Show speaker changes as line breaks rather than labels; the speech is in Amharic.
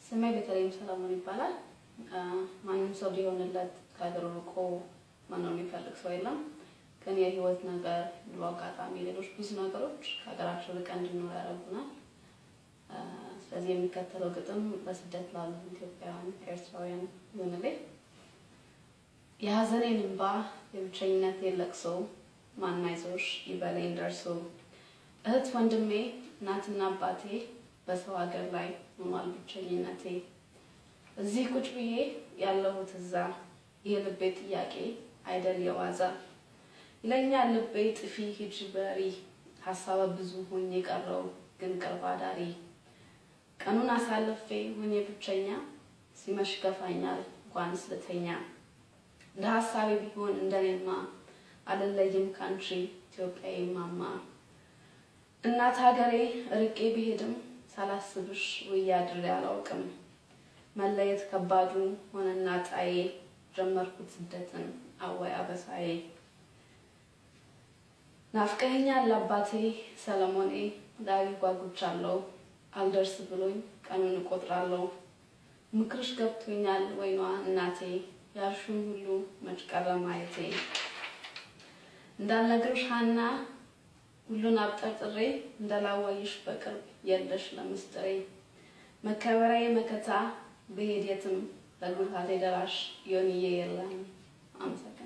ስሜ ቤተልሔም ሰለሞን ይባላል። ማንም ሰው ሊሆንለት ከሀገሩ ርቆ መኖር የሚፈልግ ሰው የለም። ግን የህይወት ነገር በአጋጣሚ ሌሎች ብዙ ነገሮች ከሀገራቸው ርቀን እንድንኖር ያደርጉናል። ስለዚህ የሚከተለው ግጥም በስደት ላሉ ኢትዮጵያውያን ኤርትራውያን ይሆንልኝ። የሀዘኔን እንባ የብቸኝነቴን ለቅሶ ማን አይዞሽ ይበለኝ ደርሶ እህት ወንድሜ እናትና አባቴ በሰው ሀገር ላይ ሆኗል ብቸኝነቴ። እዚህ ቁጭ ብዬ ያለሁት እዛ የልቤ ጥያቄ አይደል የዋዛ ይለኛል ልቤ ጥፊ ሂጂ በሪ ሀሳብ ብዙ ሆኜ ቀረው ግን ቅርብ አዳሪ ቀኑን አሳልፌ ሆኜ ብቸኛ ሲመሽ ገፋኛል እንኳንስ ልተኛ ለሀሳቤ ቢሆን እንደኔማ አልለይም ካንቺ ኢትዮጵያዬ ማማ እናት ሀገሬ ርቄ ብሄድም ሳላስብሽ ውዬ አድሬ አላውቅም መለየት ከባዱ ሆነና ጣዬ ጀመርኩት ስደትን አወይ አበሳዬ ናፍቀኸኛል አባቴ ሰለሞኔ ዳሪ ጓጉቻለሁ አልደርስ ብሎኝ ቀኑን እቆጥራለሁ ምክርሽ ገብቶኛል ወይኗ እናቴ ያልሽውን ሁሉ መች ቀረ ማየቴ እንዳልነግርሽ ሀና ሁሉን አብጠርጥሬ እንደላዋይሽ በቅርብ የለሽ ለምስጥሬ መከበሪያዬ መከታ በሄድ የትም ለጉልሃቴ ደራሽ ዮኒዬ የለም አመሰግናለሁ።